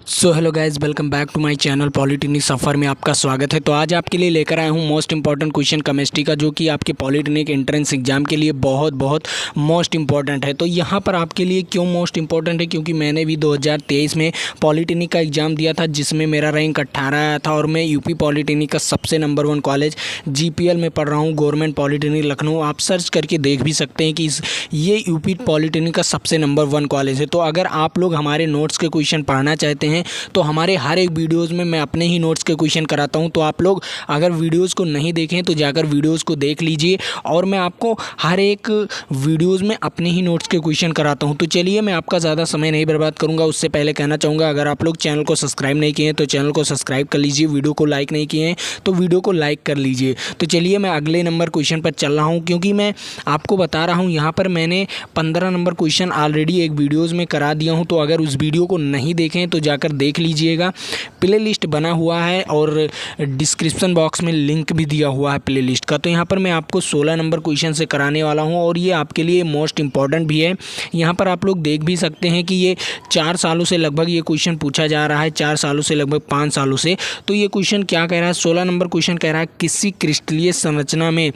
So hello guys, welcome back to my channel polytechnic सफ़र में आपका स्वागत है। तो आज आपके लिए लेकर आया हूँ मोस्ट इंपॉर्टेंट क्वेश्चन केमिस्ट्री का, जो कि आपके पॉलिटेक्निक एंट्रेंस एग्जाम के लिए बहुत मोस्ट इंपॉर्टेंट है। तो यहाँ पर आपके लिए क्यों मोस्ट इंपॉर्टेंट है, क्योंकि मैंने भी 2023 में पॉलिटेक्निक का एग्ज़ाम दिया था, जिसमें मेरा रैंक 18 आया था और मैं यूपी पॉलिटेक्निक का सबसे नंबर 1 कॉलेज GPL में पढ़ रहा हूँ, गवर्नमेंट पॉलिटेक्निक लखनऊ। आप सर्च करके देख भी सकते हैं कि ये यूपी पॉलिटेक्निक का सबसे नंबर 1 कॉलेज है। तो अगर आप लोग हमारे नोट्स के क्वेश्चन पढ़ना चाहते हैं तो हमारे हर एक वीडियोज़ में मैं अपने ही नोट्स के क्वेश्चन कराता हूं। तो आप लोग अगर वीडियोज़ को नहीं देखें तो जाकर वीडियोज़ को देख लीजिए, और मैं आपको हर एक वीडियोज़ में अपने ही नोट्स के क्वेश्चन कराता हूं। तो चलिए, मैं आपका ज़्यादा समय नहीं बर्बाद करूंगा। उससे पहले कहना चाहूँगा, अगर आप लोग चैनल को सब्सक्राइब नहीं किए हैं तो चैनल को सब्सक्राइब कर लीजिए, वीडियो को लाइक नहीं किए हैं तो वीडियो को लाइक कर लीजिए। तो चलिए, मैं अगले नंबर क्वेश्चन पर चल रहा हूँ, क्योंकि मैं आपको बता रहा हूँ यहाँ पर मैंने 15 नंबर क्वेश्चन ऑलरेडी एक वीडियोज़ में करा दिया हूँ। तो अगर उस वीडियो को नहीं देखें तो जाकर देख लीजिएगा। प्ले लिस्ट बना हुआ है और डिस्क्रिप्शन बॉक्स में लिंक भी दिया हुआ है प्ले लिस्ट का। तो यहाँ पर मैं आपको 16 नंबर क्वेश्चन से कराने वाला हूँ, और ये आपके लिए मोस्ट इंपॉर्टेंट भी है। यहाँ पर आप लोग देख भी सकते हैं कि ये 4 सालों से लगभग ये क्वेश्चन पूछा जा रहा है, 4 सालों से लगभग 5 सालों से। तो ये क्वेश्चन क्या कह रहा है, 16 नंबर क्वेश्चन कह रहा है, किसी क्रिस्टलीय संरचना में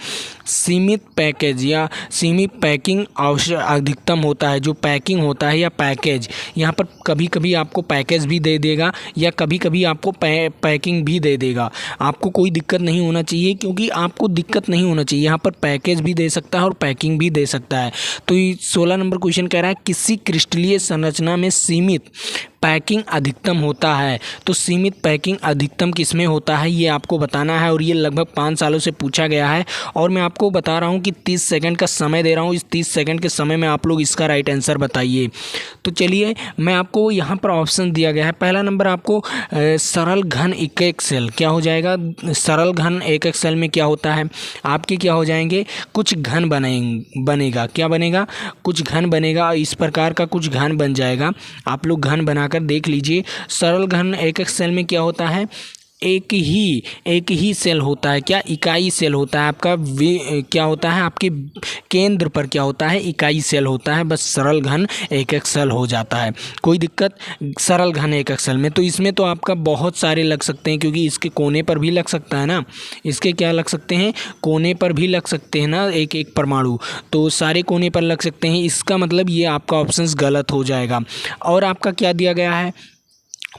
सीमित पैकेज या सीमित पैकिंग आवश्यक अधिकतम होता है। जो पैकिंग होता है या पैकेज, यहाँ पर कभी कभी आपको पैकेज भी दे देगा या कभी कभी आपको पैकिंग भी दे देगा। आपको कोई दिक्कत नहीं होना चाहिए, क्योंकि आपको दिक्कत नहीं होना चाहिए। यहाँ पर पैकेज भी दे सकता है और पैकिंग भी दे सकता है। तो ये 16 नंबर क्वेश्चन कह रहा है, किसी क्रिस्टलीय संरचना में सीमित पैकिंग अधिकतम होता है। तो सीमित पैकिंग अधिकतम किसमें होता है, ये आपको बताना है, और ये लगभग 5 सालों से पूछा गया है। और मैं आपको बता रहा हूँ कि 30 सेकंड का समय दे रहा हूँ। इस 30 सेकंड के समय में आप लोग इसका राइट आंसर बताइए। तो चलिए, मैं आपको यहाँ पर ऑप्शन दिया गया है। पहला नंबर आपको सरल घन एकक सेल क्या हो जाएगा। सरल घन एकक सेल में क्या होता है, आपके क्या हो जाएंगे, कुछ घन बनेगा। क्या बनेगा, कुछ घन बनेगा। इस प्रकार का कुछ घन बन जाएगा। आप लोग घन बना देख लीजिए। सरल घन एकक सेल में क्या होता है, एक ही सेल होता है। क्या, इकाई सेल होता है आपका। क्या होता है, आपके केंद्र पर क्या होता है, इकाई सेल होता है। बस सरल घन एकक सेल हो जाता है। कोई दिक्कत सरल घन एकक सेल में। तो इसमें तो आपका बहुत सारे लग सकते हैं, क्योंकि इसके कोने पर भी लग सकता है ना। इसके क्या लग सकते हैं, कोने पर भी लग सकते हैं ना, एक एक परमाणु। तो सारे कोने पर लग सकते हैं। इसका मतलब ये आपका ऑप्शन गलत हो जाएगा। और आपका क्या दिया गया है,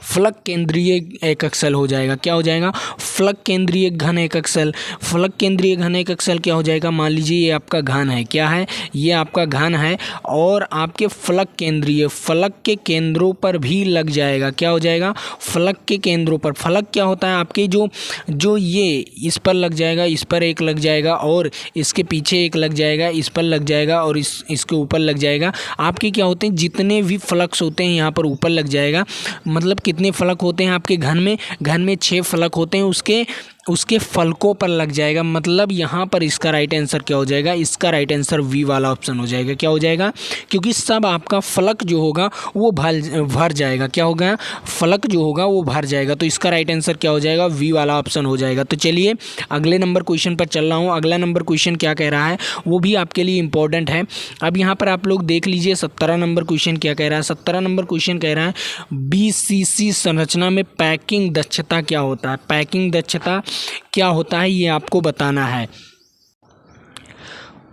फलक केंद्रीय एकक सेल हो जाएगा। क्या हो जाएगा, फलक केंद्रीय घन एकक सेल। फलक केंद्रीय घन एकक सेल क्या हो जाएगा, मान लीजिए ये आपका घन है। क्या है, ये आपका घन है, और आपके फलक के केंद्रों पर भी लग जाएगा। क्या हो जाएगा, फलक के केंद्रों पर। फलक क्या होता है, आपके जो ये इस पर लग जाएगा, इस पर एक लग जाएगा, और इसके पीछे एक लग जाएगा, इस पर लग जाएगा, और इसके ऊपर लग जाएगा। आपके क्या होते हैं, जितने भी फलक्स होते हैं यहाँ पर ऊपर लग जाएगा। मतलब कितने फलक होते हैं आपके घन में 6 फलक होते हैं, उसके फलकों पर लग जाएगा। मतलब यहाँ पर इसका राइट आंसर क्या हो जाएगा, इसका राइट आंसर वी वाला ऑप्शन हो जाएगा। क्या हो जाएगा, क्योंकि सब आपका फलक जो होगा वो भर जाएगा। क्या होगा, फलक जो होगा वो भर जाएगा। तो इसका राइट आंसर क्या हो जाएगा, वी वाला ऑप्शन हो जाएगा। तो चलिए, अगले नंबर क्वेश्चन पर चल रहा हूँ। अगला नंबर क्वेश्चन क्या कह रहा है, वो भी आपके लिए इंपॉर्टेंट है। अब यहाँ पर आप लोग देख लीजिए, 17 नंबर क्वेश्चन क्या कह रहा है। 17 नंबर क्वेश्चन कह रहा है, BCC संरचना में पैकिंग दक्षता क्या होता है। पैकिंग दक्षता क्या होता है, ये आपको बताना है,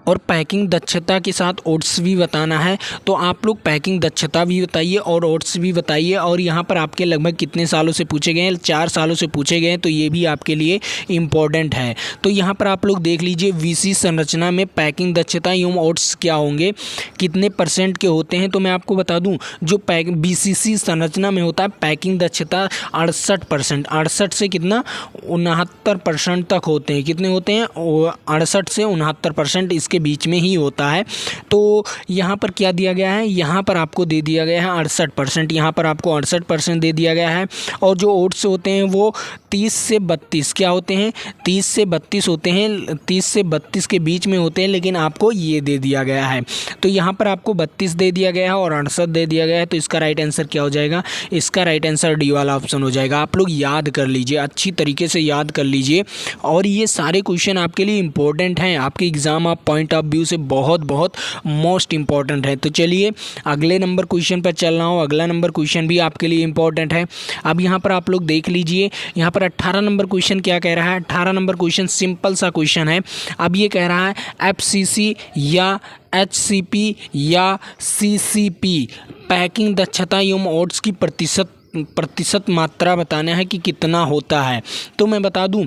और पैकिंग दक्षता के साथ ओट्स भी बताना है। तो आप लोग पैकिंग दक्षता भी बताइए और ओट्स भी बताइए। और यहाँ पर आपके लगभग कितने सालों से पूछे गए हैं, 4 सालों से पूछे गए हैं। तो ये भी आपके लिए इम्पोर्टेंट है। तो यहाँ पर आप लोग देख लीजिए, VC संरचना में पैकिंग दक्षता एवं ओट्स क्या होंगे, कितने % के होते हैं। तो मैं आपको बता दूँ, जो BCC संरचना में होता है पैकिंग दक्षता 68%। 68 से कितना, 69% तक होते हैं। कितने होते हैं, 68 से 69% के बीच में ही होता है। तो यहाँ पर क्या दिया गया है, यहाँ पर आपको दे दिया गया है 68%। यहाँ पर आपको 68% दे दिया गया है। और जो ओट्स होते हैं वो 30 से 32 क्या होते हैं, 30 से 32 होते हैं। 30 से 32 के बीच में होते हैं, लेकिन आपको ये दे दिया गया है। तो यहाँ पर आपको 32 दे दिया गया है और 68 दे दिया गया है। तो इसका राइट आंसर क्या हो जाएगा, इसका राइट आंसर डी वाला ऑप्शन हो जाएगा। आप लोग याद कर लीजिए, अच्छी तरीके से याद कर लीजिए। और ये सारे क्वेश्चन आपके लिए इंपॉर्टेंट हैं, आपके एग्जाम आप पॉइंट ऑफ व्यू से बहुत बहुत मोस्ट इंपॉर्टेंट है। तो चलिए अगले नंबर क्वेश्चन पर चल रहा हूँ। अगला नंबर क्वेश्चन भी आपके लिए इंपॉर्टेंट है। अब यहाँ पर आप लोग देख लीजिए, यहाँ पर 18 नंबर क्वेश्चन क्या कह रहा है। 18 नंबर क्वेश्चन सिंपल सा क्वेश्चन है। अब ये कह रहा है एफसीसी या एचसीपी या सीसीपी पैकिंग दक्षता एवं ओट्स की प्रतिशत मात्रा बताना है कि कितना होता है। तो मैं बता दूं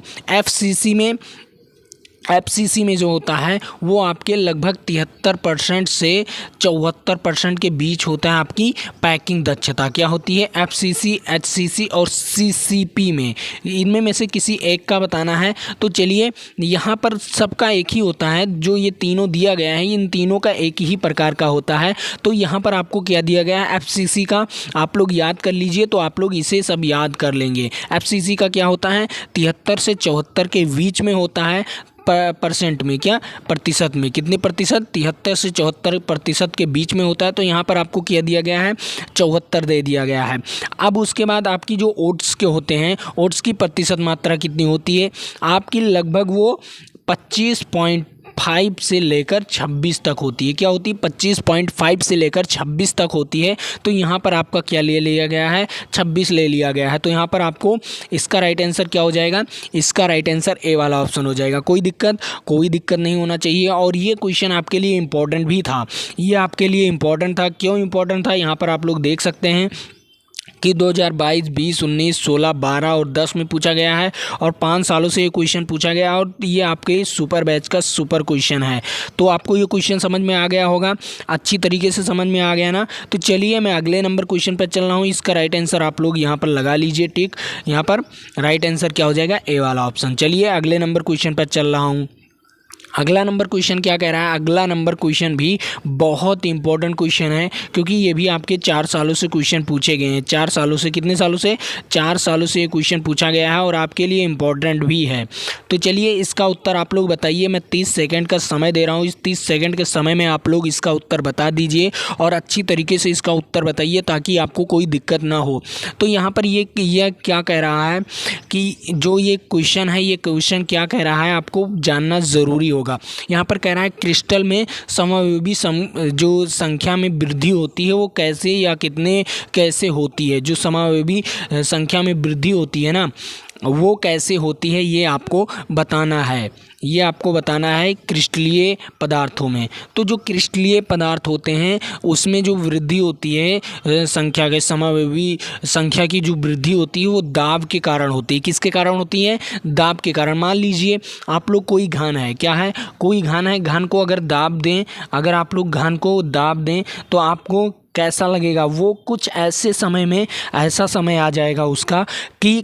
एफसीसी में जो होता है वो आपके लगभग 73% से 74% के बीच होता है आपकी पैकिंग दक्षता। क्या होती है? एफसीसी, एचसीसी और सीसीपी में, इनमें में से किसी एक का बताना है। तो चलिए यहाँ पर सबका एक ही होता है, जो ये तीनों दिया गया है इन तीनों का एक ही प्रकार का होता है। तो यहाँ पर आपको क्या दिया गया है? एफसीसी का आप लोग याद कर लीजिए, तो आप लोग इसे सब याद कर लेंगे। एफसीसी का क्या होता है? 73 से 74 के बीच में होता है। परसेंट में, क्या प्रतिशत में, कितने प्रतिशत? 73 से 74% के बीच में होता है। तो यहाँ पर आपको क्या दिया गया है? 74 दे दिया गया है। अब उसके बाद आपकी जो ओट्स के होते हैं, ओट्स की प्रतिशत मात्रा कितनी होती है आपकी? लगभग वो 25.5 से लेकर 26 तक होती है। क्या होती है? 25.5 से लेकर 26 तक होती है। तो यहाँ पर आपका क्या ले लिया गया है? 26 ले लिया गया है। तो यहाँ पर आपको इसका राइट आंसर क्या हो जाएगा? इसका राइट आंसर ए वाला ऑप्शन हो जाएगा। कोई दिक्कत नहीं होना चाहिए। और ये क्वेश्चन आपके लिए इम्पोर्टेंट भी था। ये आपके लिए इम्पोर्टेंट था। क्यों इम्पोर्टेंट था? यहाँ पर आप लोग देख सकते हैं कि 2022, 20, 19, 16, 12 और 10 में पूछा गया है और 5 सालों से ये क्वेश्चन पूछा गया और ये आपके सुपर बैच का सुपर क्वेश्चन है। तो आपको ये क्वेश्चन समझ में आ गया होगा, अच्छी तरीके से समझ में आ गया ना। तो चलिए मैं अगले नंबर क्वेश्चन पर चल रहा हूँ। इसका राइट आंसर आप लोग यहाँ पर लगा लीजिए, टिक। यहाँ पर राइट आंसर क्या हो जाएगा? ए वाला ऑप्शन। चलिए अगले नंबर क्वेश्चन पर चल रहा हूँ। अगला नंबर क्वेश्चन क्या कह रहा है? अगला नंबर क्वेश्चन भी बहुत इंपॉर्टेंट क्वेश्चन है, क्योंकि ये भी आपके 4 सालों से क्वेश्चन पूछे गए हैं। 4 सालों से, कितने सालों से? 4 सालों से ये क्वेश्चन पूछा गया है और आपके लिए इम्पोर्टेंट भी है। तो चलिए इसका उत्तर आप लोग बताइए। मैं 30 सेकंड का समय दे रहा हूँ। इस 30 सेकंड के समय में आप लोग इसका उत्तर बता दीजिए और अच्छी तरीके से इसका उत्तर बताइए ताकि आपको कोई दिक्कत ना हो। तो यहाँ पर ये क्या कह रहा है कि जो ये क्वेश्चन है, ये क्वेश्चन क्या कह रहा है आपको जानना ज़रूरी होगा। यहाँ पर कह रहा है क्रिस्टल में समावेवी जो संख्या में वृद्धि होती है वो कैसे या कितने कैसे होती है। जो समावेवी संख्या में वृद्धि होती है ना, वो कैसे होती है ये आपको बताना है। ये आपको बताना है क्रिस्टलीय पदार्थों में। तो जो क्रिस्टलीय पदार्थ होते हैं उसमें जो वृद्धि होती है संख्या के, समावेवी संख्या की जो वृद्धि होती है वो दाब के कारण होती है। किसके कारण होती है? दाब के कारण। मान लीजिए आप लोग कोई घन है, क्या है? कोई घन है। घन को अगर दाब दें, अगर आप लोग घन को दाब दें तो आपको कैसा लगेगा? वो कुछ ऐसे समय में ऐसा समय आ जाएगा उसका कि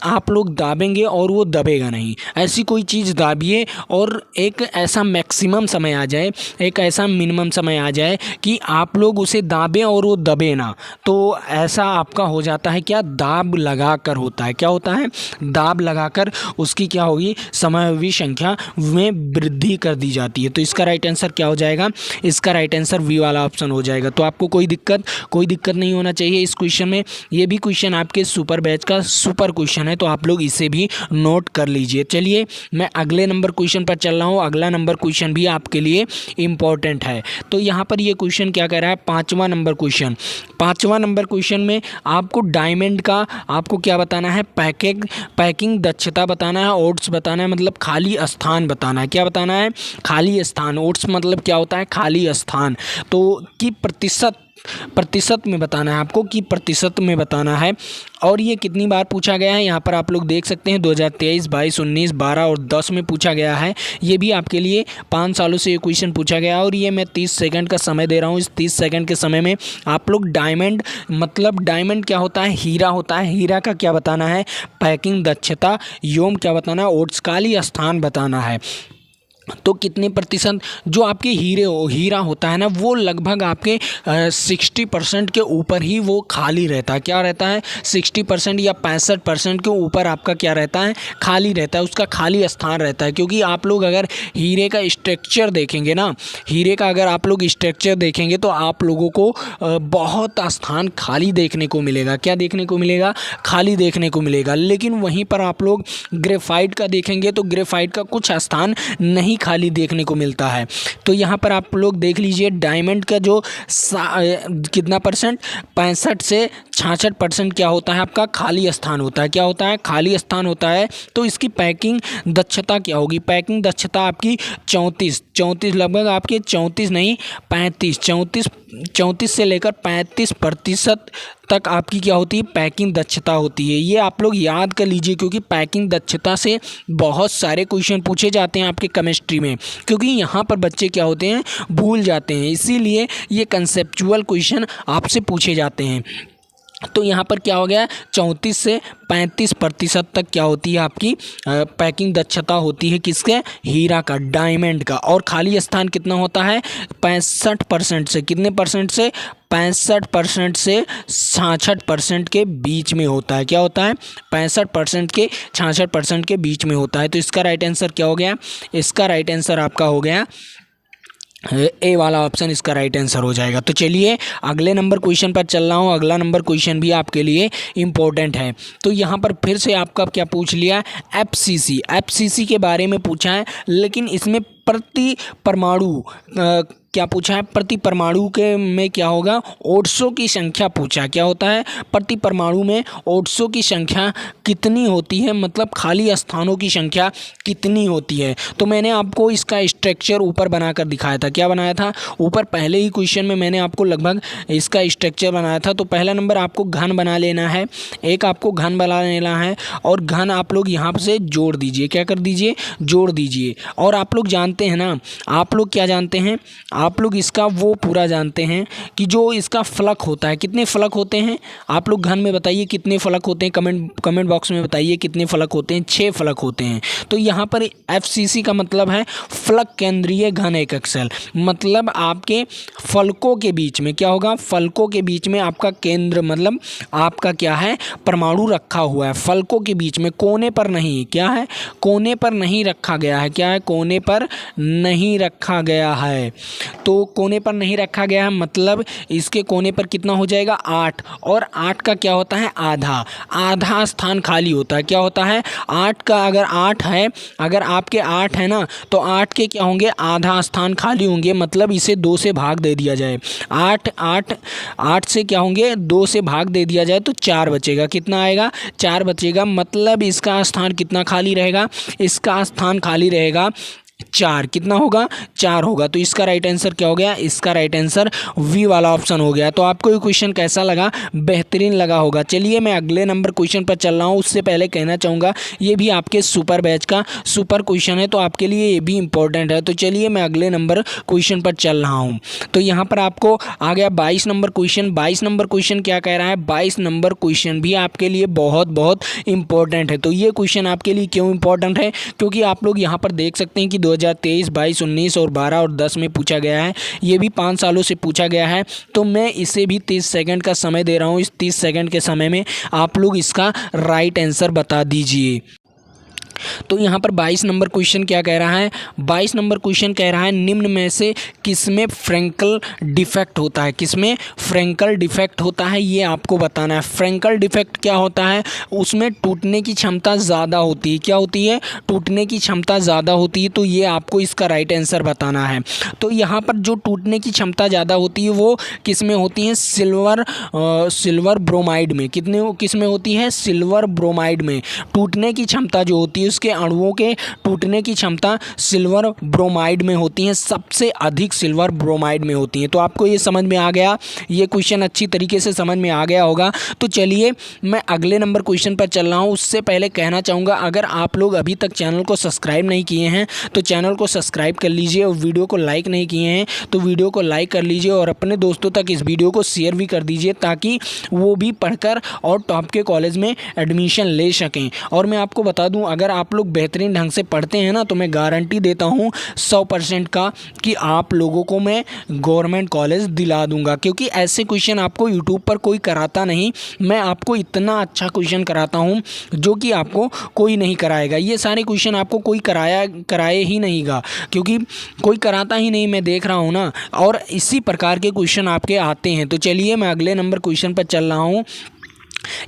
आप लोग दाबेंगे और वो दबेगा नहीं। ऐसी कोई चीज़ दाबिए और एक ऐसा मैक्सिमम समय आ जाए, एक ऐसा मिनिमम समय आ जाए कि आप लोग उसे दाबें और वो दबे ना। तो ऐसा आपका हो जाता है क्या? दाब लगाकर होता है। क्या होता है? दाब लगाकर उसकी क्या होगी? समावेवी संख्या में वृद्धि कर दी जाती है। तो इसका राइट आंसर क्या हो जाएगा? इसका राइट आंसर वी वाला ऑप्शन हो जाएगा। तो आपको कोई दिक्कत नहीं होना चाहिए इस क्वेश्चन में। ये भी क्वेश्चन आपके सुपर बैच का सुपर क्वेश्चन है, तो आप लोग इसे भी नोट कर लीजिए। चलिए मैं अगले नंबर क्वेश्चन पर चल रहा हूँ। अगला नंबर क्वेश्चन भी आपके लिए इंपॉर्टेंट है। तो यहाँ पर ये क्वेश्चन क्या कह रहा है? 5वां नंबर क्वेश्चन। 5वां नंबर क्वेश्चन में आपको डायमंड का आपको क्या बताना है? पैकिंग दक्षता बताना है, ओट्स बताना है, मतलब खाली स्थान बताना है। क्या बताना है? खाली स्थान। ओट्स मतलब क्या होता है? खाली स्थान। तो की प्रतिशत में बताना है आपको, कि प्रतिशत में बताना है। और ये कितनी बार पूछा गया है यहाँ पर आप लोग देख सकते हैं। 2023, 22, 19, 12 और 10 में पूछा गया है। ये भी आपके लिए 5 सालों से ये क्वेश्चन पूछा गया है और ये मैं 30 सेकंड का समय दे रहा हूँ। इस 30 सेकंड के समय में आप लोग डायमंड, मतलब डायमंड क्या होता है? हीरा होता है। हीरा का क्या बताना है? पैकिंग दक्षता एवं क्या बताना है? ओट्स, खाली स्थान बताना है। तो कितने प्रतिशत जो आपके हीरा होता है ना, वो लगभग आपके 60% के ऊपर ही वो खाली रहता है। क्या रहता है? 60% या 65% के ऊपर आपका क्या रहता है? खाली रहता है, उसका खाली स्थान रहता है। क्योंकि आप लोग अगर हीरे का स्ट्रक्चर देखेंगे ना, हीरे का अगर आप लोग स्ट्रक्चर देखेंगे तो आप लोगों को बहुत स्थान खाली देखने को मिलेगा। क्या देखने को मिलेगा? खाली देखने को मिलेगा। लेकिन वहीं पर आप लोग ग्रेफाइट का देखेंगे तो ग्रेफाइट का कुछ स्थान नहीं नहीं खाली देखने को मिलता है। तो यहाँ पर आप लोग देख लीजिए, डायमंड का जो कितना परसेंट 65 से 66% क्या होता है आपका खाली स्थान होता है। क्या होता है? खाली स्थान होता है। तो इसकी पैकिंग दक्षता क्या होगी? पैकिंग दक्षता आपकी 34 लगभग आपके 34 नहीं 34 से लेकर 35% तक आपकी क्या होती है? पैकिंग दक्षता होती है। ये आप लोग याद कर लीजिए, क्योंकि पैकिंग दक्षता से बहुत सारे क्वेश्चन पूछे जाते हैं आपके केमिस्ट्री में, क्योंकि यहाँ पर बच्चे क्या होते हैं? भूल जाते हैं, इसीलिए ये कंसेप्चुअल क्वेश्चन आपसे पूछे जाते हैं। तो यहाँ पर क्या हो गया? 34 से 35% तक क्या होती है आपकी पैकिंग दक्षता होती है। किसके? हीरा का, डायमंड का। और खाली स्थान कितना होता है? 65% से कितने परसेंट से? 65% से 66% के बीच में होता है। क्या होता है? 65% के 66% के बीच में होता है। तो इसका राइट आंसर क्या हो गया? इसका राइट आंसर आपका हो गया ए वाला ऑप्शन, इसका राइट आंसर हो जाएगा। तो चलिए अगले नंबर क्वेश्चन पर चल रहा हूँ। अगला नंबर क्वेश्चन भी आपके लिए इम्पोर्टेंट है। तो यहाँ पर फिर से आपका क्या पूछ लिया? एफसीसी के बारे में पूछा है, लेकिन इसमें प्रति परमाणु क्या पूछा है? प्रति परमाणु के में क्या होगा? ओट्सों की संख्या पूछा। क्या होता है? प्रति परमाणु में ओट्सों की संख्या कितनी होती है, मतलब खाली स्थानों की संख्या कितनी होती है। तो मैंने आपको इसका स्ट्रक्चर ऊपर बनाकर दिखाया था। क्या बनाया था? ऊपर पहले ही क्वेश्चन में मैंने आपको लगभग इसका स्ट्रक्चर बनाया था। तो पहला नंबर आपको घन बना लेना है, एक आपको घन बना लेना है, और घन आप लोग यहाँ से जोड़ दीजिए। क्या कर दीजिए? जोड़ दीजिए। और आप लोग जानते हैं ना, आप लोग क्या जानते हैं? आप लोग इसका वो पूरा जानते हैं कि जो इसका फलक होता है, कितने फलक होते हैं? आप लोग घन में बताइए कितने फलक होते हैं, कमेंट बॉक्स में बताइए कितने फलक होते हैं। 6 फलक होते हैं। तो यहाँ पर एफसीसी का मतलब है फलक केंद्रीय घन एकक सेल, मतलब आपके फलकों के बीच में क्या होगा? फलकों के बीच में आपका केंद्र, मतलब आपका क्या है? परमाणु रखा हुआ है फलकों के बीच में, कोने पर नहीं। क्या है? कोने पर नहीं रखा गया है। क्या है? कोने पर नहीं रखा गया है। तो कोने पर नहीं रखा गया है, मतलब इसके कोने पर कितना हो जाएगा? 8। और 8 का क्या होता है? आधा स्थान खाली होता है। क्या होता है? 8 का अगर 8 है, अगर आपके 8 है ना, तो 8 के क्या होंगे? आधा स्थान खाली होंगे, मतलब इसे 2 से भाग दे दिया जाए। 8 से क्या होंगे? 2 से भाग दे दिया जाए तो 4 बचेगा। कितना आएगा? 4 बचेगा, मतलब इसका स्थान कितना खाली रहेगा? इसका स्थान खाली रहेगा 4। कितना होगा? 4 होगा। तो इसका राइट आंसर क्या हो गया? इसका राइट आंसर वी वाला ऑप्शन हो गया। तो आपको ये क्वेश्चन कैसा लगा? बेहतरीन लगा होगा। चलिए मैं अगले नंबर क्वेश्चन पर चल रहा हूँ। उससे पहले कहना चाहूँगा ये भी आपके सुपर बैच का सुपर क्वेश्चन है, तो आपके लिए ये भी इंपॉर्टेंट है। तो चलिए मैं अगले नंबर क्वेश्चन पर चल रहा हूँ। तो यहाँ पर आपको आ गया 22 नंबर क्वेश्चन। 22 नंबर क्वेश्चन क्या कह रहा है? 22 नंबर क्वेश्चन भी आपके लिए बहुत इंपॉर्टेंट है। तो ये क्वेश्चन आपके लिए क्यों इंपॉर्टेंट है? क्योंकि आप लोग यहाँ पर देख सकते हैं कि 2023, 22, 19 और 12 और 10 में पूछा गया है। ये भी 5 सालों से पूछा गया है। तो मैं इसे भी 30 सेकंड का समय दे रहा हूँ। इस 30 सेकंड के समय में आप लोग इसका राइट आंसर बता दीजिए। तो यहाँ पर 22 नंबर क्वेश्चन क्या कह रहा है? 22 नंबर क्वेश्चन कह रहा है निम्न में से किसमें फ्रैंकल डिफेक्ट होता है? किसमें फ्रैंकल डिफेक्ट होता है, ये आपको बताना है। फ्रैंकल डिफेक्ट क्या होता है? उसमें टूटने की क्षमता ज़्यादा होती है। क्या होती है? टूटने की क्षमता ज़्यादा होती है। तो ये आपको इसका राइट आंसर बताना है। तो यहाँ पर जो टूटने की क्षमता ज़्यादा होती है वो किसमें होती है? सिल्वर ब्रोमाइड में। किसमें होती है? सिल्वर ब्रोमाइड में टूटने की क्षमता जो होती है, उसके अणुओं के टूटने की क्षमता सिल्वर ब्रोमाइड में होती है, सबसे अधिक सिल्वर ब्रोमाइड में होती है। तो आपको ये समझ में आ गया, ये क्वेश्चन अच्छी तरीके से समझ में आ गया होगा। तो चलिए मैं अगले नंबर क्वेश्चन पर चल रहा हूँ। उससे पहले कहना चाहूँगा, अगर आप लोग अभी तक चैनल को सब्सक्राइब नहीं किए हैं तो चैनल को सब्सक्राइब कर लीजिए, और वीडियो को लाइक नहीं किए हैं तो वीडियो को लाइक कर लीजिए, और अपने दोस्तों तक इस वीडियो को शेयर भी कर दीजिए, ताकि वो भी पढ़कर और टॉप के कॉलेज में एडमिशन ले सकें। और मैं आपको बता दूं, अगर आप लोग बेहतरीन ढंग से पढ़ते हैं ना, तो मैं गारंटी देता हूं 100% का कि आप लोगों को मैं गवर्नमेंट कॉलेज दिला दूंगा, क्योंकि ऐसे क्वेश्चन आपको यूट्यूब पर कोई कराता नहीं। मैं आपको इतना अच्छा क्वेश्चन कराता हूं जो कि आपको कोई नहीं कराएगा। ये सारे क्वेश्चन आपको कोई कराए ही नहींगा, क्योंकि कोई कराता ही नहीं, मैं देख रहा हूँ ना। और इसी प्रकार के क्वेश्चन आपके आते हैं। तो चलिए मैं अगले नंबर क्वेश्चन पर चल रहा हूँ।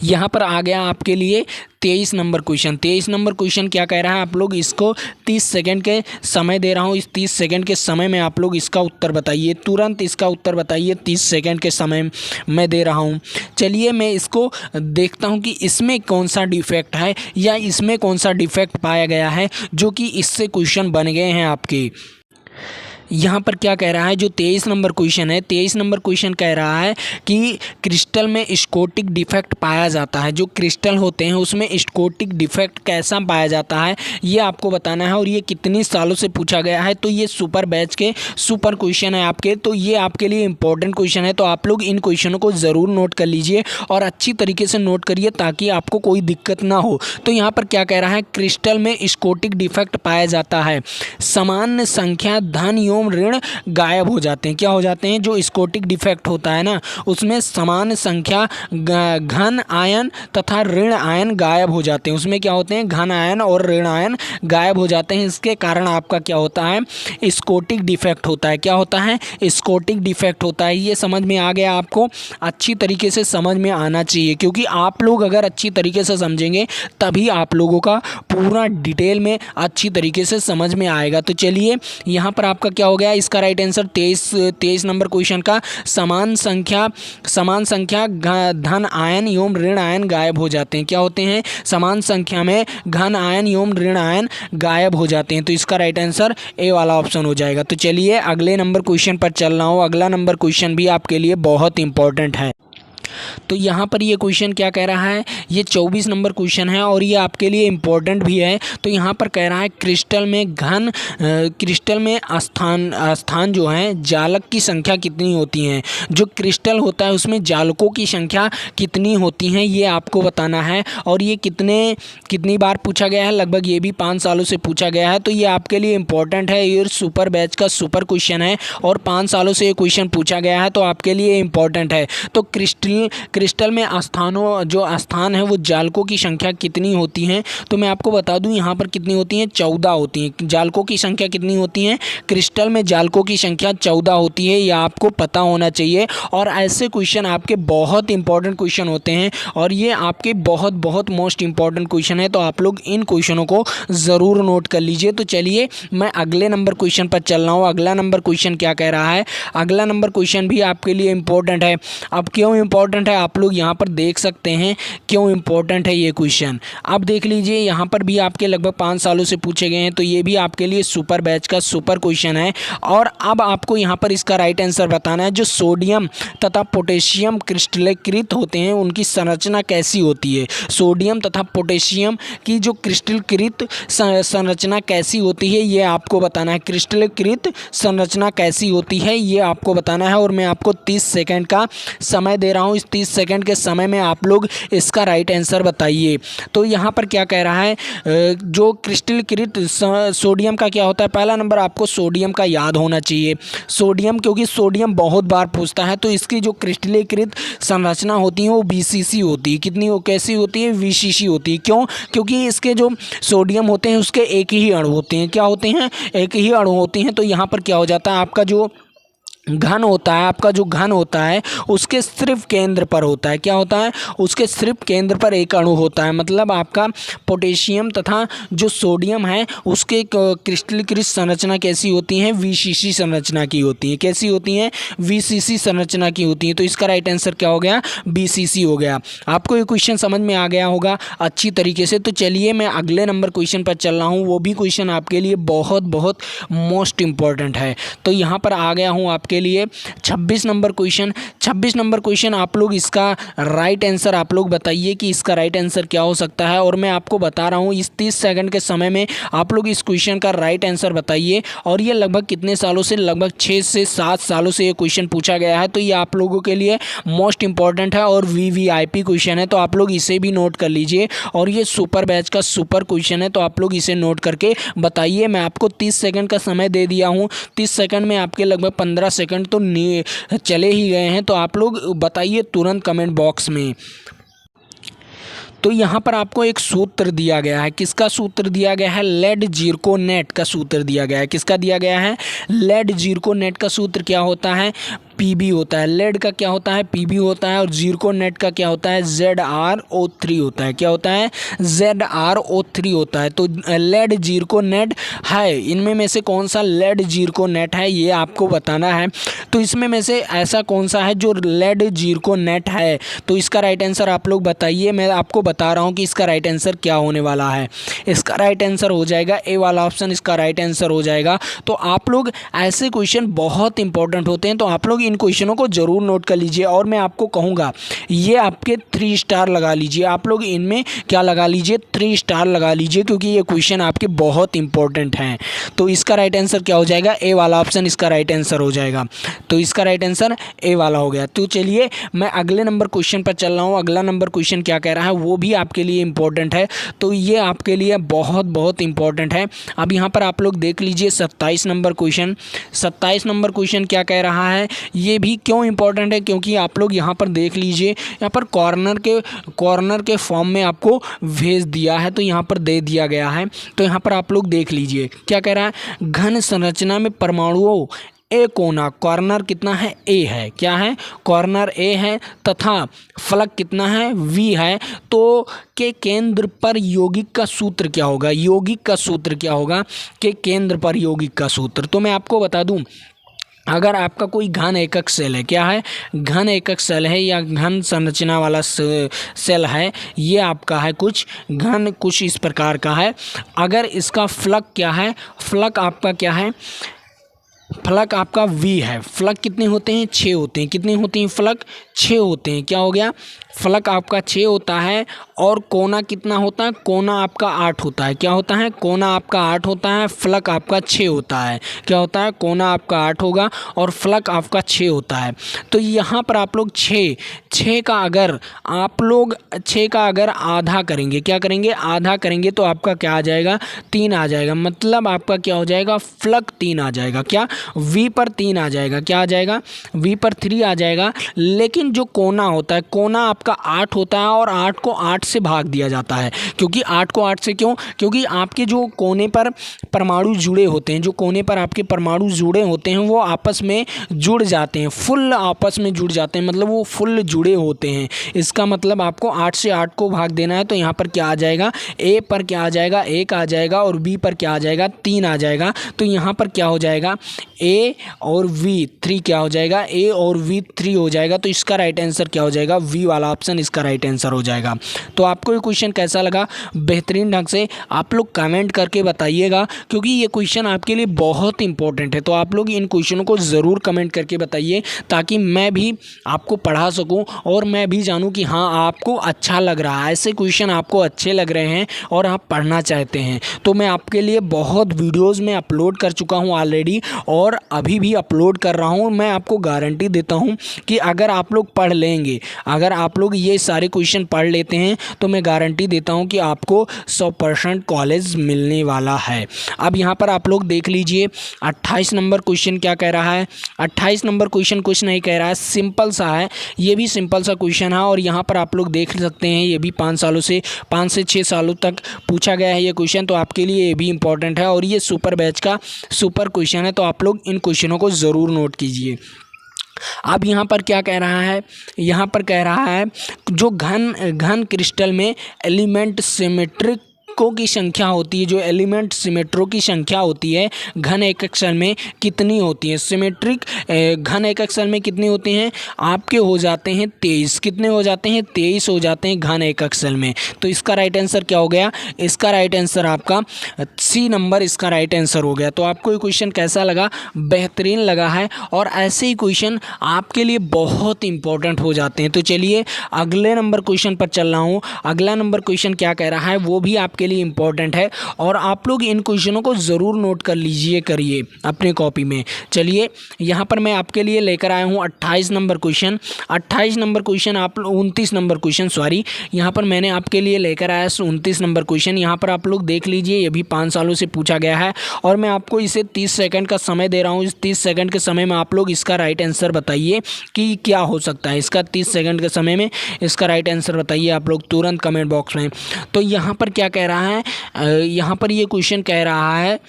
यहाँ पर आ गया आपके लिए 23 नंबर क्वेश्चन। 23 नंबर क्वेश्चन क्या कह रहा है, आप लोग इसको 30 सेकंड के समय दे रहा हूँ। इस 30 सेकंड के समय में आप लोग इसका उत्तर बताइए, तुरंत इसका उत्तर बताइए। 30 सेकंड के समय मैं दे रहा हूँ। चलिए मैं इसको देखता हूँ कि इसमें कौन सा डिफेक्ट है या इसमें कौन सा डिफेक्ट पाया गया है जो कि इससे क्वेश्चन बन गए हैं आपके। यहाँ पर क्या कह रहा है, जो 23 नंबर क्वेश्चन है, 23 नंबर क्वेश्चन कह रहा है कि क्रिस्टल में स्कोटिक डिफेक्ट पाया जाता है। जो क्रिस्टल होते हैं उसमें स्कोटिक डिफेक्ट कैसा पाया जाता है ये आपको बताना है, और ये कितने सालों से पूछा गया है। तो ये सुपर बैच के सुपर क्वेश्चन है आपके, तो ये आपके लिए इंपॉर्टेंट क्वेश्चन है। तो आप लोग इन क्वेश्चनों को ज़रूर नोट कर लीजिए और अच्छी तरीके से नोट करिए ताकि आपको कोई दिक्कत ना हो। तो यहाँ पर क्या कह रहा है, क्रिस्टल में स्कोटिक डिफेक्ट पाया जाता है, सामान्य संख्या धन ऋण गायब हो जाते हैं। क्या हो जाते हैं, जो स्कोटिक डिफेक्ट होता है ना उसमें समान संख्या घन आयन तथा ऋण आयन गायब हो जाते हैं। उसमें क्या होते हैं, घन आयन और ऋण आयन गायब हो जाते हैं। इसके कारण आपका क्या होता है, स्कोटिक डिफेक्ट होता है। क्या होता है, स्कोटिक डिफेक्ट होता है। ये समझ में आ गया आपको, अच्छी तरीके से समझ में आना चाहिए, क्योंकि आप लोग अगर अच्छी तरीके से समझेंगे तभी आप लोगों का पूरा डिटेल में अच्छी तरीके से समझ में आएगा। तो चलिए यहाँ पर आपका क्या हो गया, इसका राइट आंसर 23 नंबर क्वेश्चन का समान संख्या धन आयन एवं ऋण आयन गायब हो जाते हैं। क्या होते हैं, समान संख्या में घन आयन एवं ऋण आयन गायब हो जाते हैं। तो इसका राइट आंसर ए वाला ऑप्शन हो जाएगा। तो चलिए अगले नंबर क्वेश्चन पर चल रहा हूँ। अगला नंबर क्वेश्चन भी आपके लिए बहुत इंपॉर्टेंट है। तो यहाँ पर ये क्वेश्चन क्या कह रहा है, ये 24 नंबर क्वेश्चन है और ये आपके लिए इम्पोर्टेंट भी है। तो यहाँ पर कह रहा है क्रिस्टल में स्थान जो है जालक की संख्या कितनी होती हैं। जो क्रिस्टल होता है उसमें जालकों की संख्या कितनी होती हैं ये आपको बताना है। और ये कितनी बार पूछा गया है, लगभग ये भी 5 सालों से पूछा गया है। तो ये आपके लिए इम्पोर्टेंट है, ये सुपर बैच का सुपर क्वेश्चन है और 5 सालों से ये क्वेश्चन पूछा गया है, तो आपके लिए इम्पोर्टेंट है। तो क्रिस्टल में स्थान है वो जालकों की संख्या कितनी होती हैं, तो मैं आपको बता दूं यहाँ पर कितनी होती हैं, 14 होती हैं। जालकों की संख्या कितनी होती है, क्रिस्टल में जालकों की संख्या 14 होती है। यह आपको पता होना चाहिए। और ऐसे क्वेश्चन आपके बहुत इंपॉर्टेंट क्वेश्चन होते हैं और ये आपके बहुत मोस्ट इंपॉर्टेंट क्वेश्चन है। तो आप लोग इन क्वेश्चनों को ज़रूर नोट कर लीजिए। तो चलिए मैं अगले नंबर क्वेश्चन पर चल रहा हूँ। अगला नंबर क्वेश्चन क्या कह रहा है, अगला नंबर क्वेश्चन भी आपके लिए इम्पोर्टेंट है। अब क्यों इम्पोर्टेंट है आप लोग यहाँ पर देख सकते हैं, क्यों इम्पोर्टेंट है ये क्वेश्चन। अब देख लीजिए यहाँ पर भी आपके लगभग 5 सालों से पूछे गए हैं, तो ये भी आपके लिए सुपर बैच का सुपर क्वेश्चन है। और अब आपको यहाँ पर इसका राइट आंसर बताना है। जो सोडियम तथा पोटेशियम क्रिस्टलीकृत होते हैं उनकी संरचना कैसी होती है। सोडियम तथा पोटेशियम की जो क्रिस्टलीकृत संरचना कैसी होती है ये आपको बताना है। क्रिस्टलीकृत संरचना कैसी होती है ये आपको बताना है। और मैं आपको 30 सेकंड का समय दे रहा हूँ। इस 30 सेकंड के समय में आप लोग इसका राइट आंसर बताइए। तो यहाँ पर क्या कह रहा है, जो क्रिस्टलीकृत सोडियम का क्या होता है, पहला नंबर आपको सोडियम का याद होना चाहिए। सोडियम, क्योंकि सोडियम बहुत बार पूछता है, तो इसकी जो क्रिस्टलीकृत संरचना होती है वो बीसीसी होती है। कितनी वो कैसी होती है, वीसीसी होती है। क्यों, क्योंकि इसके जो सोडियम होते हैं उसके एक ही अणु होते हैं। क्या होते हैं, एक ही अणु होते हैं। तो यहाँ पर क्या हो जाता है, आपका जो घन होता है उसके सिर्फ केंद्र पर होता है। क्या होता है, उसके सिर्फ केंद्र पर एक अणु होता है। मतलब आपका पोटेशियम तथा जो सोडियम है उसके क्रिस्टलीकृत संरचना कैसी होती है, वीसीसी संरचना की होती है। कैसी होती हैं, वीसीसी संरचना की होती है। तो इसका राइट आंसर क्या हो गया, बीसीसी हो गया। आपको ये क्वेश्चन समझ में आ गया होगा अच्छी तरीके से। तो चलिए मैं अगले नंबर क्वेश्चन पर चल रहा हूँ। वो भी क्वेश्चन आपके लिए बहुत मोस्ट इंपॉर्टेंट है। तो यहाँ पर आ गया हूँ आपके लिए 26 नंबर क्वेश्चन। 26 नंबर क्वेश्चन आप लोग इसका राइट आंसर आप लोग बताइए कि इसका राइट आंसर क्या हो सकता है। और मैं आपको बता रहा हूँ इस 30 सेकंड के समय में आप लोग इस क्वेश्चन का राइट आंसर बताइए। और ये लगभग कितने सालों से, लगभग 6 से 7 सालों से ये क्वेश्चन पूछा गया है। तो ये आप लोगों के लिए मोस्ट इंपॉर्टेंट है और वीवीआईपी क्वेश्चन है। तो आप लोग इसे भी नोट कर लीजिए। और ये सुपर बैच का सुपर क्वेश्चन है, तो आप लोग इसे नोट करके बताइए। मैं आपको 30 सेकंड का समय दे दिया हूँ। 30 सेकंड में आपके लगभग 15 सेकंड तो चले ही गए हैं। तो आप लोग बताइए तुरंत कमेंट बॉक्स में। तो यहाँ पर आपको एक सूत्र दिया गया है। किसका सूत्र दिया गया है, लेड जीरकोनेट का सूत्र दिया गया है। किसका दिया गया है, लेड जीरकोनेट का सूत्र क्या होता है, पीबी होता है, लेड का क्या होता है पीबी होता है, और ज़िरकोनेट का क्या होता है ZrO3 होता है। क्या होता है ZrO3 होता है। तो लेड ज़िरकोनेट है, इनमें में से कौन सा लेड ज़िरकोनेट है ये आपको बताना है। तो इसमें में से ऐसा कौन सा है जो लेड ज़िरकोनेट है, तो इसका राइट आंसर आप लोग बताइए। मैं आपको बता रहा हूँ कि इसका राइट आंसर क्या होने वाला है। इसका राइट आंसर हो जाएगा ए वाला ऑप्शन, इसका राइट आंसर हो जाएगा। तो आप लोग ऐसे क्वेश्चन बहुत इंपॉर्टेंट होते हैं, तो आप लोग इन क्वेश्चनों को ज़रूर नोट कर लीजिए। और मैं आपको कहूँगा ये आपके 3 स्टार लगा लीजिए, आप लोग इनमें क्या लगा लीजिए 3 स्टार लगा लीजिए, क्योंकि ये क्वेश्चन आपके बहुत इंपॉर्टेंट हैं। तो इसका राइट आंसर क्या हो जाएगा ए वाला ऑप्शन, इसका राइट आंसर हो जाएगा। तो इसका राइट आंसर ए वाला हो गया। तो चलिए मैं अगले नंबर क्वेश्चन पर चल रहा हूँ। अगला नंबर क्वेश्चन क्या कह रहा है वो भी आपके लिए इंपॉर्टेंट है, तो ये आपके लिए बहुत बहुत इंपॉर्टेंट है। अब यहाँ पर आप लोग देख लीजिए 27 नंबर क्वेश्चन। 27 नंबर क्वेश्चन क्या कह रहा है, ये भी क्यों इंपॉर्टेंट है, क्योंकि आप लोग यहाँ पर देख लीजिए, यहाँ पर कॉर्नर के फॉर्म में आपको भेज दिया है, तो यहाँ पर दे दिया गया है। तो यहाँ पर आप लोग देख लीजिए क्या कह रहा है, घन संरचना में परमाणुओं ए कोना, कॉर्नर कितना है ए है, क्या है कॉर्नर ए है, तथा फलक कितना है वी है, तो के केंद्र पर यौगिक का सूत्र क्या होगा, यौगिक का सूत्र क्या होगा, के केंद्र पर यौगिक का सूत्र। तो मैं आपको बता दूं, अगर आपका कोई घन एकक सेल है, क्या है घन एकक सेल है या घन संरचना वाला सेल है, ये आपका है कुछ घन कुछ इस प्रकार का है। अगर इसका फलक क्या है, फलक आपका क्या है, फलक आपका वी है। फलक कितने होते हैं 6 होते हैं, कितने होती हैं फलक 6 होते हैं। क्या हो गया फलक आपका 6 होता है, और कोना कितना होता है, कोना आपका 8 होता है। क्या होता है कोना आपका 8 होता है, फलक आपका 6 होता है। क्या होता है कोना आपका 8 होगा और फलक आपका 6 होता है। तो यहाँ पर आप लोग 6 का अगर आप लोग 6 का अगर आधा करेंगे, क्या करेंगे आधा करेंगे, तो आपका क्या आ जाएगा 3 आ जाएगा। मतलब आपका क्या हो जाएगा फलक 3 आ जाएगा, क्या वी पर 3 आ जाएगा, क्या आ जाएगा वी पर 3 आ जाएगा। लेकिन जो कोना होता है, कोना आपका 8 होता है, और 8 को 8 से भाग दिया जाता है। क्योंकि 8 को 8 से क्यों, क्योंकि आपके जो कोने पर परमाणु जुड़े होते हैं, जो कोने पर आपके परमाणु जुड़े होते हैं वो आपस में जुड़ जाते हैं, फुल आपस में जुड़ जाते हैं, मतलब वो फुल जुड़े होते हैं। इसका मतलब आपको 8 से 8 को भाग देना है। तो यहाँ पर क्या आ जाएगा ए पर क्या आ जाएगा 1 आ जाएगा, और बी पर क्या आ जाएगा 3 आ जाएगा। तो यहाँ पर क्या हो जाएगा ए और वी 3 क्या हो जाएगा ए और वी 3 हो जाएगा। तो इसका राइट आंसर क्या हो जाएगा वी वाला ऑप्शन, इसका राइट आंसर हो जाएगा। तो आपको ये क्वेश्चन कैसा लगा बेहतरीन ढंग से आप लोग कमेंट करके बताइएगा, क्योंकि ये क्वेश्चन आपके लिए बहुत इंपॉर्टेंट है। तो आप लोग इन क्वेश्चनों को ज़रूर कमेंट करके बताइए, ताकि मैं भी आपको पढ़ा सकूं और मैं भी जानूं कि हाँ आपको अच्छा लग रहा है, ऐसे क्वेश्चन आपको अच्छे लग रहे हैं और आप पढ़ना चाहते हैं। तो मैं आपके लिए बहुत वीडियोज़ में अपलोड कर चुका हूँ ऑलरेडी, और अभी भी अपलोड कर रहा हूँ। मैं आपको गारंटी देता हूँ कि अगर आप लोग पढ़ लेंगे, अगर आप लोग ये सारे क्वेश्चन पढ़ लेते हैं, तो मैं गारंटी देता हूँ कि आपको 100% कॉलेज मिलने वाला है। अब यहाँ पर आप लोग देख लीजिए 28 नंबर क्वेश्चन क्या कह रहा है। 28 नंबर क्वेश्चन कुछ नहीं कह रहा है, सिंपल सा है, ये भी सिंपल सा क्वेश्चन है। और यहाँ पर आप लोग देख सकते हैं ये भी 5 से 6 सालों तक पूछा गया है ये क्वेश्चन, तो आपके लिए ये भी इंपॉर्टेंट है। और ये सुपर बैच का सुपर क्वेश्चन है, तो आप लोग इन क्वेश्चनों को ज़रूर नोट कीजिए। अब यहाँ पर क्या कह रहा है, यहाँ पर कह रहा है जो घन क्रिस्टल में एलिमेंट सिमेट्रिक की संख्या होती है, जो एलिमेंट सिमेट्रो की संख्या होती है घन एकक सेल में कितनी होती है। सिमेट्रिक घन एकक सेल में कितनी होती हैं आपके हो जाते हैं 23। कितने हो जाते हैं 23 हो जाते हैं घन एकक सेल में। तो इसका राइट आंसर क्या हो गया, इसका राइट आंसर आपका सी नंबर, इसका राइट आंसर हो गया। तो आपको ये क्वेश्चन कैसा लगा, बेहतरीन लगा है, और ऐसे ही क्वेश्चन आपके लिए बहुत इंपॉर्टेंट हो जाते हैं। तो चलिए अगले नंबर क्वेश्चन पर चल रहा हूँ। अगला नंबर क्वेश्चन क्या कह रहा है वो भी आपके लिए इंपॉर्टेंट है, और आप लोग इन क्वेश्चनों को ज़रूर नोट कर लीजिए करिए अपने कॉपी में। चलिए यहाँ पर मैं आपके लिए लेकर आया हूँ 28 नंबर क्वेश्चन। 28 नंबर क्वेश्चन आप 29 नंबर क्वेश्चन सॉरी, यहाँ पर मैंने आपके लिए लेकर आया 29 नंबर क्वेश्चन। यहाँ पर आप लोग देख लीजिए, ये भी 5 सालों से पूछा गया है, और मैं आपको इसे 30 सेकंड का समय दे रहा हूँ। इस 30 सेकंड के समय में आप लोग इसका राइट आंसर बताइए कि क्या हो सकता है। इसका 30 सेकंड के समय में इसका राइट आंसर बताइए आप लोग तुरंत कमेंट बॉक्स में। तो यहाँ पर क्या कह रहा है, यहाँ पर ये क्वेश्चन कह रहा है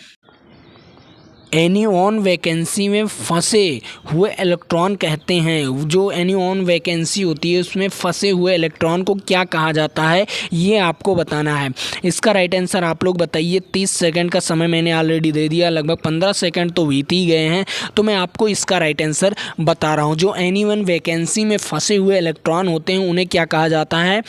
एनीऑन वैकेंसी में फंसे हुए इलेक्ट्रॉन कहते हैं। जो एनीऑन वैकेंसी होती है उसमें फंसे हुए इलेक्ट्रॉन को क्या कहा जाता है, ये आपको बताना है। इसका राइट आंसर आप लोग बताइए। 30 सेकंड का समय मैंने ऑलरेडी दे दिया, लगभग 15 सेकंड तो बीत ही गए हैं, तो मैं आपको इसका राइट आंसर बता रहा हूँ। जो एनीवन वैकेंसी में फंसे हुए इलेक्ट्रॉन होते हैं उन्हें क्या कहा जाता है,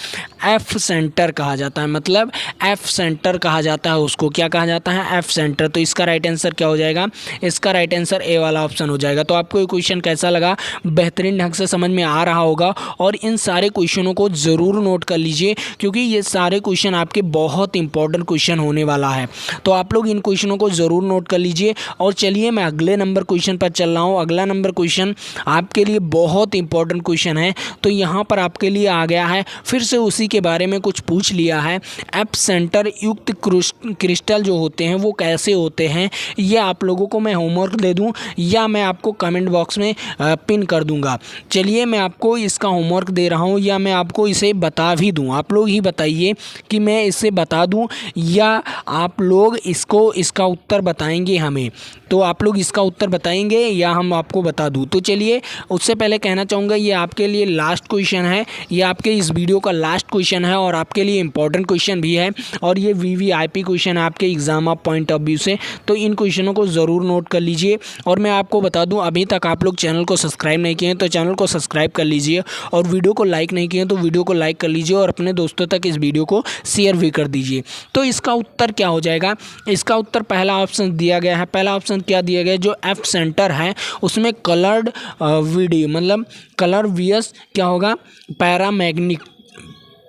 एफ सेंटर कहा जाता है। मतलब एफ सेंटर कहा जाता है उसको, क्या कहा जाता है, एफ सेंटर। तो इसका राइट आंसर क्या हो जाएगा, इसका राइट आंसर ए वाला ऑप्शन हो जाएगा। तो आपको ये क्वेश्चन कैसा लगा, बेहतरीन ढंग से समझ में आ रहा होगा, और इन सारे क्वेश्चनों को ज़रूर नोट कर लीजिए क्योंकि ये सारे क्वेश्चन आपके बहुत इंपॉर्टेंट क्वेश्चन होने वाला है। तो आप लोग इन क्वेश्चनों को ज़रूर नोट कर लीजिए। और चलिए मैं अगले नंबर क्वेश्चन पर चल रहा हूँ। अगला नंबर क्वेश्चन आपके लिए बहुत इंपॉर्टेंट क्वेश्चन है। तो यहाँ पर आपके लिए आ गया है, फिर से उसी के बारे में कुछ पूछ लिया है। एफ सेंटर युक्त क्रिस्टल जो होते हैं वो कैसे होते हैं, ये आप लोगों को मैं होमवर्क दे दूं या मैं आपको कमेंट बॉक्स में पिन कर दूंगा। चलिए मैं आपको इसका होमवर्क दे रहा हूं या मैं आपको इसे बता भी दूं, आप लोग ही बताइए कि मैं इसे बता दूं या आप लोग इसका उत्तर बताएंगे हमें। तो आप लोग इसका उत्तर बताएंगे या हम आपको बता दूं। तो चलिए उससे पहले कहना चाहूँगा ये आपके लिए लास्ट क्वेश्चन है, ये आपके इस वीडियो का लास्ट क्वेश्चन है और आपके लिए इंपॉर्टेंट क्वेश्चन भी है, और ये वीवीआईपी क्वेश्चन है आपके exam of point of view से। तो इन क्वेश्चनों को ज़रूर नोट कर लीजिए। और मैं आपको बता दूं, अभी तक आप लोग चैनल को सब्सक्राइब नहीं किए हैं तो चैनल को सब्सक्राइब कर लीजिए, और वीडियो को लाइक नहीं किए हैं तो वीडियो को लाइक कर लीजिए और अपने दोस्तों तक इस वीडियो को शेयर भी कर दीजिए। तो इसका उत्तर क्या हो जाएगा, इसका उत्तर पहला ऑप्शन दिया गया है। पहला ऑप्शन क्या दिया गया है, जो एफ सेंटर है उसमें कलर्ड वीडी मतलब कलर वियस क्या होगा,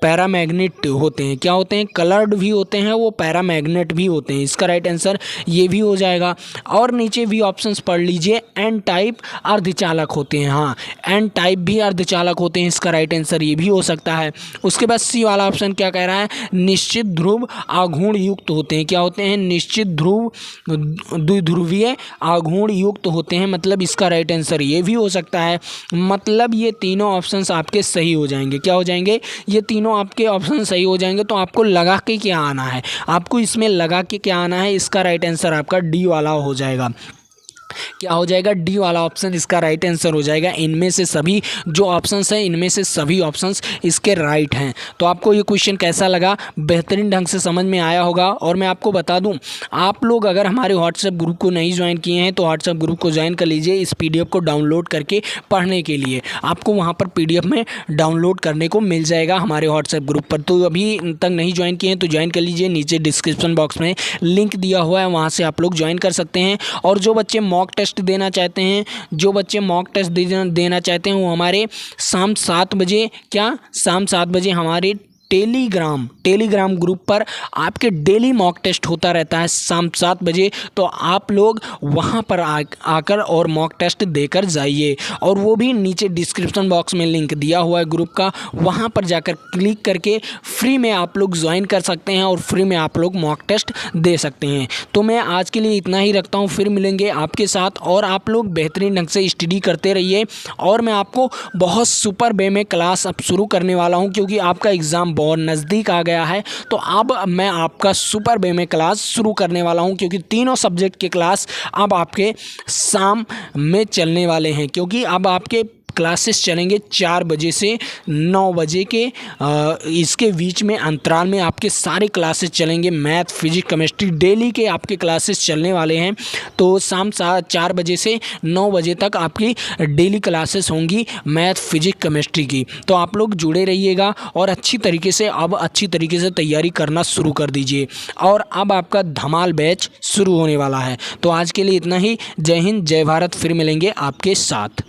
पैरामैग्नेट होते हैं। क्या होते हैं, कलर्ड भी होते हैं, वो पैरामैग्नेट भी होते हैं। इसका राइट आंसर ये भी हो जाएगा। और नीचे भी ऑप्शंस पढ़ लीजिए, एन टाइप अर्धचालक होते हैं। हाँ, एन टाइप भी अर्धचालक होते हैं, इसका राइट आंसर ये भी हो सकता है। उसके बाद सी वाला ऑप्शन क्या कह रहा है, निश्चित ध्रुव आघूर्ण युक्त होते हैं। क्या होते हैं, निश्चित ध्रुव द्विध्रुवीय आघूर्ण युक्त होते हैं। मतलब इसका राइट आंसर ये भी हो सकता है। मतलब ये तीनों ऑप्शंस आपके सही हो जाएंगे। क्या हो जाएंगे, ये तीनों आपके ऑप्शन सही हो जाएंगे। तो आपको लगा के क्या आना है, आपको इसमें लगा के क्या आना है, इसका राइट आंसर आपका डी वाला हो जाएगा। क्या हो जाएगा, डी वाला ऑप्शन इसका राइट आंसर हो जाएगा। इनमें से सभी जो ऑप्शंस हैं, इनमें से सभी ऑप्शंस इसके राइट हैं। तो आपको ये क्वेश्चन कैसा लगा, बेहतरीन ढंग से समझ में आया होगा। और मैं आपको बता दूं, आप लोग अगर हमारे व्हाट्सएप ग्रुप को नहीं ज्वाइन किए हैं तो व्हाट्सएप ग्रुप को ज्वाइन कर लीजिए इस पीडीएफ को डाउनलोड करके पढ़ने के लिए। आपको वहाँ पर पीडीएफ में डाउनलोड करने को मिल जाएगा हमारे व्हाट्सएप ग्रुप पर। तो अभी तक नहीं ज्वाइन किए हैं तो ज्वाइन कर लीजिए, नीचे डिस्क्रिप्शन बॉक्स में लिंक दिया हुआ है, वहाँ से आप लोग ज्वाइन कर सकते हैं। और जो बच्चे मॉक टेस्ट देना चाहते हैं, जो बच्चे मॉक टेस्ट देना चाहते हैं वो हमारे शाम 7 बजे हमारे टेलीग्राम ग्रुप पर आपके डेली मॉक टेस्ट होता रहता है शाम 7 बजे। तो आप लोग वहां पर आकर और मॉक टेस्ट देकर जाइए, और वो भी नीचे डिस्क्रिप्शन बॉक्स में लिंक दिया हुआ है ग्रुप का, वहां पर जाकर क्लिक करके फ्री में आप लोग ज्वाइन कर सकते हैं और फ्री में आप लोग मॉक टेस्ट दे सकते हैं। तो मैं आज के लिए इतना ही रखता हूँ, फिर मिलेंगे आपके साथ। और आप लोग बेहतरीन ढंग से स्टडी करते रहिए। और मैं आपको बहुत सुपर वे में क्लास अब शुरू करने वाला हूँ क्योंकि आपका एग्ज़ाम बहुत नज़दीक आ गया है। तो अब मैं आपका सुपर वे में क्लास शुरू करने वाला हूं क्योंकि तीनों सब्जेक्ट के क्लास अब आपके शाम में चलने वाले हैं। क्योंकि अब आपके क्लासेस चलेंगे 4 बजे से 9 बजे के इसके बीच में अंतराल में आपके सारे क्लासेस चलेंगे। मैथ, फिजिक्स, केमिस्ट्री डेली के आपके क्लासेस चलने वाले हैं। तो शाम 4 बजे से 9 बजे तक आपकी डेली क्लासेस होंगी मैथ, फिजिक्स, केमिस्ट्री की। तो आप लोग जुड़े रहिएगा और अच्छी तरीके से तैयारी करना शुरू कर दीजिए। और अब आपका धमाल बैच शुरू होने वाला है। तो आज के लिए इतना ही। जय हिंद, जय भारत। फिर मिलेंगे आपके साथ।